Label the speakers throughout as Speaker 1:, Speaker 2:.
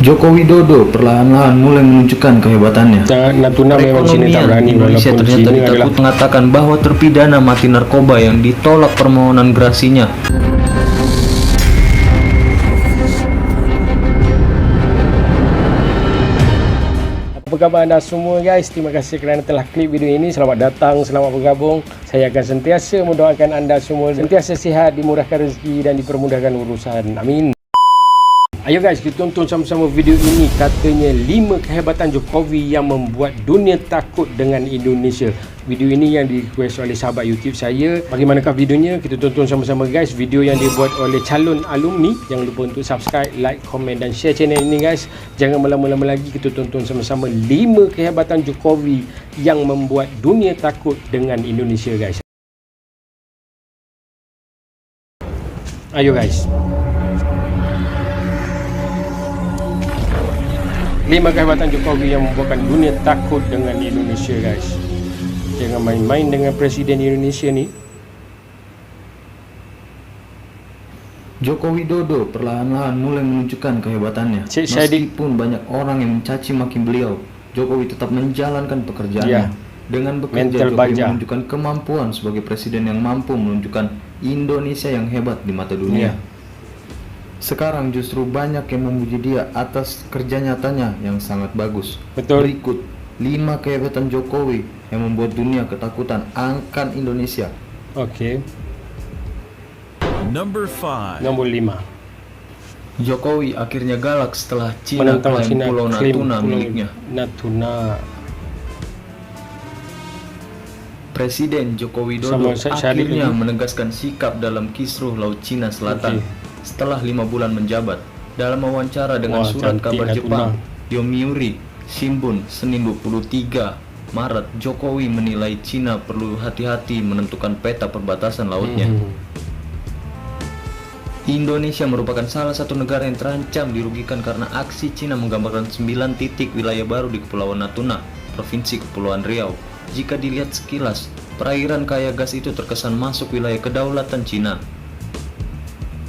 Speaker 1: Joko Widodo perlahan-lahan mulai menunjukkan kehebatannya.
Speaker 2: Natuna memang sini tak berani,
Speaker 1: Indonesia
Speaker 2: walaupun
Speaker 1: ternyata
Speaker 2: sini
Speaker 1: ditakut
Speaker 2: adalah
Speaker 1: mengatakan bahwa terpidana mati narkoba yang ditolak permohonan gerasinya.
Speaker 2: Apa khabar anda semua guys? Terima kasih kerana telah klik video ini. Selamat datang, selamat bergabung. Saya akan sentiasa mendoakan anda semua sentiasa sihat, dimurahkan rezeki dan dipermudahkan urusan. Amin. Ayo guys, kita tonton sama-sama video ini. Katanya 5 kehebatan Jokowi yang membuat dunia takut dengan Indonesia. Video ini yang di-request oleh sahabat YouTube saya. Bagaimanakah videonya? Kita tonton sama-sama guys. Video yang dibuat oleh calon alumni. Jangan lupa untuk subscribe, like, komen dan share channel ini guys. Jangan melama-lama lagi, kita tonton sama-sama 5 kehebatan Jokowi yang membuat dunia takut dengan Indonesia guys. Ayo guys. 5 kehebatan Jokowi yang membuatkan dunia takut dengan Indonesia guys. Jangan main-main dengan Presiden Indonesia ni.
Speaker 1: Joko Widodo perlahan-lahan mulai menunjukkan kehebatannya. Meskipun banyak orang yang mencaci maki beliau, Jokowi tetap menjalankan pekerjaannya. Dengan bekerja, Jokowi menunjukkan kemampuan sebagai presiden yang mampu menunjukkan Indonesia yang hebat di mata dunia. Sekarang justru banyak yang memuji dia atas kerja nyatanya yang sangat bagus.
Speaker 2: Betul.
Speaker 1: Berikut 5 kehebatan Jokowi yang membuat dunia ketakutan akan Indonesia.
Speaker 2: Oke.
Speaker 3: Number 5.
Speaker 2: Nombor 5.
Speaker 1: Jokowi akhirnya galak setelah Cina klaim Pulau Natuna miliknya.
Speaker 2: Natuna.
Speaker 1: Presiden Joko Widodo akhirnya menegaskan sikap dalam kisruh Laut Cina Selatan. Setelah 5 bulan menjabat. Dalam wawancara dengan surat kabar Jepang Yomiuri Shimbun Senin 23 Maret, Jokowi menilai Cina perlu hati-hati menentukan peta perbatasan lautnya. Indonesia merupakan salah satu negara yang terancam dirugikan karena aksi Cina menggambarkan 9 titik wilayah baru di Kepulauan Natuna, Provinsi Kepulauan Riau. Jika dilihat sekilas, perairan kaya gas itu terkesan masuk wilayah kedaulatan Cina.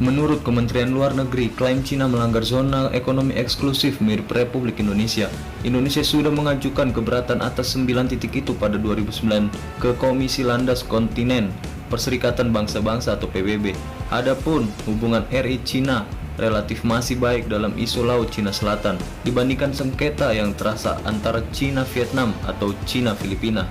Speaker 1: Menurut Kementerian Luar Negeri, klaim Cina melanggar zona ekonomi eksklusif mirip Republik Indonesia. Indonesia sudah mengajukan keberatan atas 9 titik itu pada 2009 ke Komisi Landas Kontinen Perserikatan Bangsa-Bangsa atau PBB. Adapun hubungan RI Cina relatif masih baik dalam isu Laut Cina Selatan dibandingkan sengketa yang terasa antara Cina Vietnam atau Cina Filipina.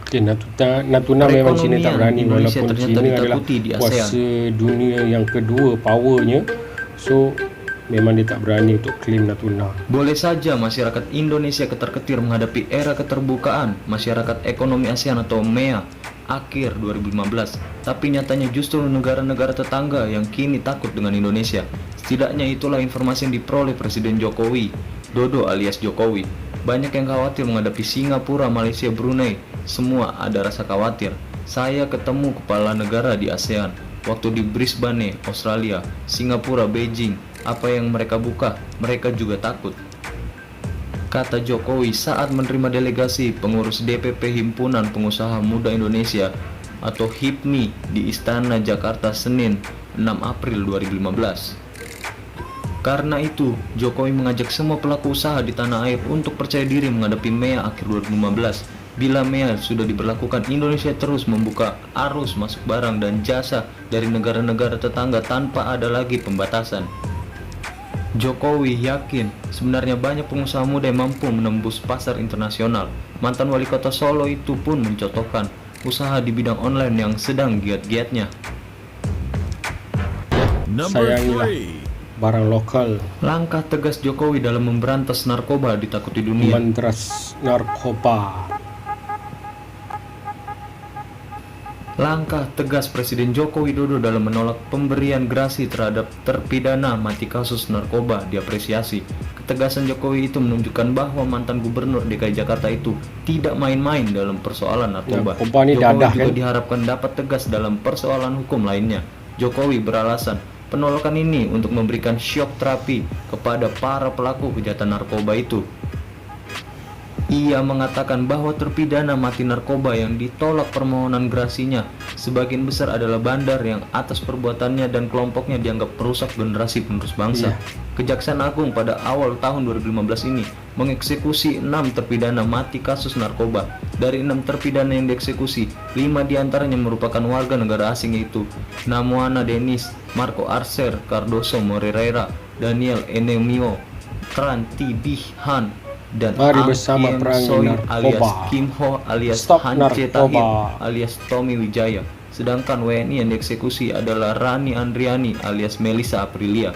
Speaker 2: Natuna memang sini tak berani, walaupun China adalah kuasa dunia yang kedua powernya. So memang dia tak berani untuk klaim Natuna.
Speaker 1: Boleh saja masyarakat Indonesia ketar-ketir menghadapi era keterbukaan masyarakat ekonomi ASEAN atau MEA akhir 2015, tapi nyatanya justru negara-negara tetangga yang kini takut dengan Indonesia. Setidaknya itulah informasi yang diperoleh Presiden Jokowi Dodo alias Jokowi. Banyak yang khawatir menghadapi Singapura, Malaysia, Brunei. Semua ada rasa khawatir. Saya ketemu kepala negara di ASEAN waktu di Brisbane, Australia, Singapura, Beijing. Apa yang mereka buka, mereka juga takut, kata Jokowi saat menerima delegasi pengurus DPP Himpunan Pengusaha Muda Indonesia atau HIPMI di Istana Jakarta Senin 6 April 2015. Karena itu, Jokowi mengajak semua pelaku usaha di tanah air untuk percaya diri menghadapi MEA akhir 2015. Bila MEA sudah diberlakukan, Indonesia terus membuka arus masuk barang dan jasa dari negara-negara tetangga tanpa ada lagi pembatasan. Jokowi yakin sebenarnya banyak pengusaha muda yang mampu menembus pasar internasional. Mantan wali kota Solo itu pun mencontohkan usaha di bidang online yang sedang giat-giatnya.
Speaker 2: Sayangilah barang lokal.
Speaker 1: Langkah tegas Jokowi dalam memberantas narkoba ditakuti dunia.
Speaker 2: Memberantas narkoba.
Speaker 1: Langkah tegas Presiden Joko Widodo dalam menolak pemberian gerasi terhadap terpidana mati kasus narkoba diapresiasi. Ketegasan Jokowi itu menunjukkan bahwa mantan gubernur DKI Jakarta itu tidak main-main dalam persoalan narkoba. Jokowi juga diharapkan dapat tegas dalam persoalan hukum lainnya. Jokowi beralasan penolakan ini untuk memberikan syok terapi kepada para pelaku kejahatan narkoba itu. Ia mengatakan bahwa terpidana mati narkoba yang ditolak permohonan gerasinya sebagian besar adalah bandar yang atas perbuatannya dan kelompoknya dianggap perusak generasi penerus bangsa. Kejaksaan Agung pada awal tahun 2015 ini mengeksekusi 6 terpidana mati kasus narkoba. Dari 6 terpidana yang dieksekusi, 5 diantaranya merupakan warga negara asing, yaitu Namuana Denis, Marco Arcer, Cardoso Moreira, Daniel Enemio, Kranti Bihan, dan
Speaker 2: Mari
Speaker 1: Ang
Speaker 2: bersama
Speaker 1: Kien
Speaker 2: perangi
Speaker 1: Soy
Speaker 2: narkoba.
Speaker 1: alias Kim Ho alias
Speaker 2: Stop
Speaker 1: Hance
Speaker 2: narkoba.
Speaker 1: Tahir alias Tommy Wijaya. Sedangkan WNI yang dieksekusi adalah Rani Andriani alias Melissa Aprilia.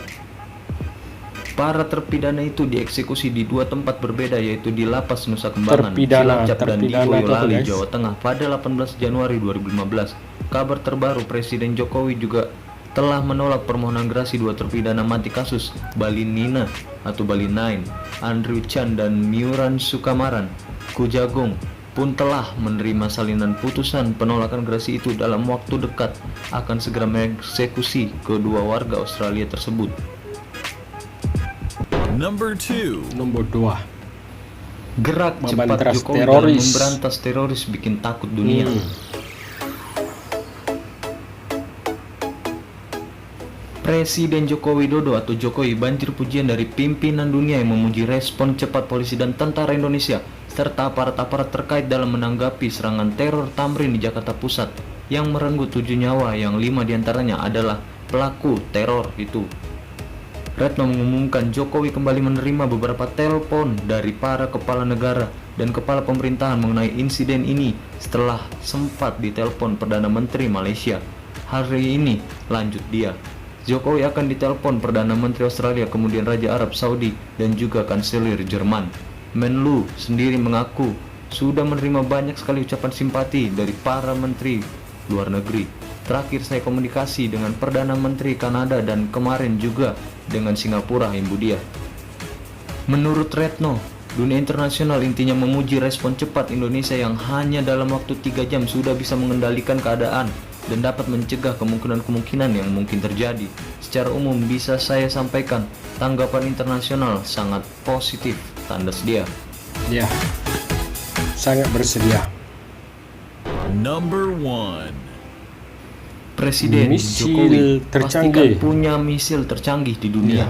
Speaker 1: Para terpidana itu dieksekusi di 2 tempat berbeda, yaitu di Lapas Nusa Kembangan, Cilacap, dan di Boyolali, Jawa Tengah pada 18 Januari 2015. Kabar terbaru, Presiden Jokowi juga telah menolak permohonan gerasi 2 terpidana mati kasus Balinina atau Bali9, Andrew Chan dan Miuran Sukamaran. Kujagung pun telah menerima salinan putusan penolakan gerasi itu dalam waktu dekat akan segera mengeksekusi kedua warga Australia tersebut.
Speaker 3: Number 2.
Speaker 2: Nomor 2.
Speaker 1: Gerak cepat
Speaker 2: Memberantas
Speaker 1: Jokowi dalam
Speaker 2: teroris.
Speaker 1: memberantas teroris bikin takut dunia. Presiden Joko Widodo atau Jokowi banjir pujian dari pimpinan dunia yang memuji respon cepat polisi dan tentara Indonesia serta aparat-aparat terkait dalam menanggapi serangan teror Tamrin di Jakarta Pusat yang merenggut 7 nyawa, yang 5 diantaranya adalah pelaku teror itu. Retno mengumumkan Jokowi kembali menerima beberapa telepon dari para kepala negara dan kepala pemerintahan mengenai insiden ini setelah sempat ditelepon Perdana Menteri Malaysia. Hari ini lanjut dia. Jokowi akan ditelepon Perdana Menteri Australia, kemudian Raja Arab Saudi, dan juga Kanselir Jerman. Menlu sendiri mengaku sudah menerima banyak sekali ucapan simpati dari para menteri luar negeri. Terakhir saya komunikasi dengan Perdana Menteri Kanada dan kemarin juga dengan Singapura, Ibu Dia. Menurut Retno, dunia internasional intinya memuji respon cepat Indonesia yang hanya dalam waktu 3 jam sudah bisa mengendalikan keadaan dan dapat mencegah kemungkinan-kemungkinan yang mungkin terjadi. Secara umum bisa saya sampaikan, tanggapan internasional sangat positif, tandas dia.
Speaker 2: Ya, sangat bersedia.
Speaker 3: Number 1.
Speaker 1: Presiden
Speaker 2: Misil
Speaker 1: Jokowi
Speaker 2: tercanggih.
Speaker 1: pastikan punya misil tercanggih di dunia.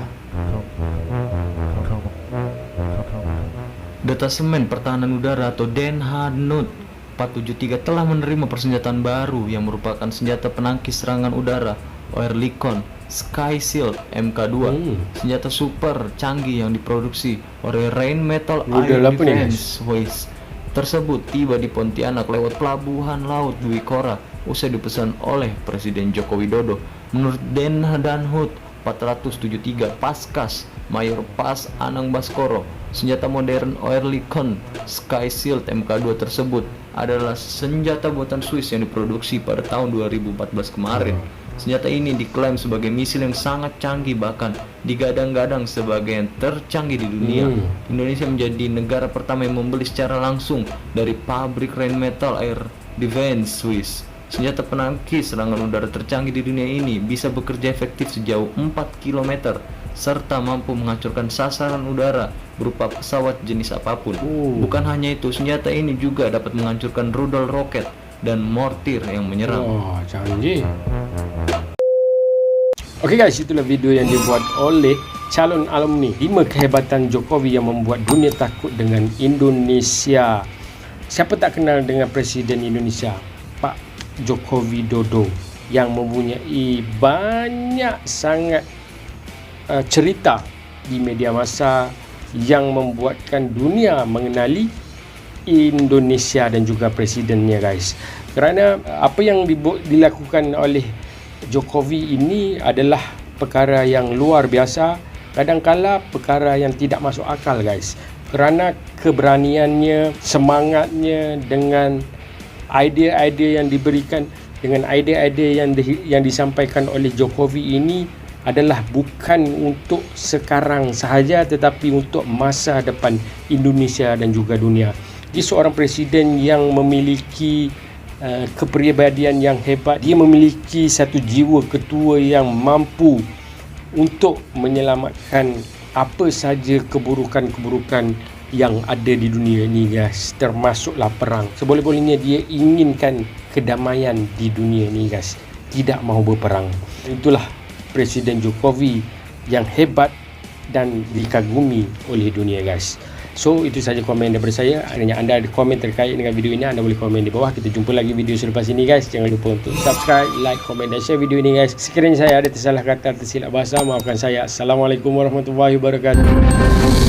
Speaker 1: Detasemen Pertahanan Udara atau Denhadnut 473 telah menerima persenjataan baru yang merupakan senjata penangkis serangan udara Oerlikon Sky Shield MK2, senjata super canggih yang diproduksi oleh Rheinmetall Air
Speaker 2: Rudal apa nih,
Speaker 1: Defense Force tersebut tiba di Pontianak lewat pelabuhan laut Dwi Kora usai dipesan oleh Presiden Joko Widodo. Menurut Denhadnut 473 Paskas Mayor Pas Anang Baskoro, senjata modern Oerlikon Sky Shield MK2 tersebut adalah senjata buatan Swiss yang diproduksi pada tahun 2014 kemarin. Senjata ini diklaim sebagai misil yang sangat canggih, bahkan digadang-gadang sebagai yang tercanggih di dunia. Indonesia menjadi negara pertama yang membeli secara langsung dari pabrik Rheinmetall Air Defense Swiss. Senjata penangkis serangan udara tercanggih di dunia ini bisa bekerja efektif sejauh 4 km serta mampu menghancurkan sasaran udara berupa pesawat jenis apapun. Bukan hanya itu, senjata ini juga dapat menghancurkan rudal roket dan mortir yang menyerang.
Speaker 2: Oh, canggih. Oke guys, itulah video yang dibuat oleh calon alumni 5 kehebatan Jokowi yang membuat dunia takut dengan Indonesia. Siapa tak kenal dengan Presiden Indonesia, Pak Joko Widodo, yang mempunyai banyak sangat cerita di media massa yang membuatkan dunia mengenali Indonesia dan juga presidennya guys. Kerana apa yang dilakukan oleh Jokowi ini adalah perkara yang luar biasa, kadang-kala perkara yang tidak masuk akal guys. Kerana keberaniannya, semangatnya dengan idea-idea yang diberikan, dengan idea-idea yang disampaikan oleh Jokowi ini adalah bukan untuk sekarang sahaja tetapi untuk masa depan Indonesia dan juga dunia. Dia seorang presiden yang memiliki kepribadian yang hebat. Dia memiliki satu jiwa ketua yang mampu untuk menyelamatkan apa saja keburukan-keburukan yang ada di dunia ini guys, termasuklah perang. Seboleh-bolehnya dia inginkan kedamaian di dunia ini guys, tidak mau berperang. Itulah Presiden Jokowi yang hebat dan dikagumi oleh dunia guys. So itu saja komen daripada saya. Hanya anda ada komen terkait dengan video ini, anda boleh komen di bawah. Kita jumpa lagi video selepas ini guys. Jangan lupa untuk subscribe, like, komen dan share video ini guys. Sekiranya saya ada tersalah kata, tersilap bahasa, maafkan saya. Assalamualaikum warahmatullahi wabarakatuh.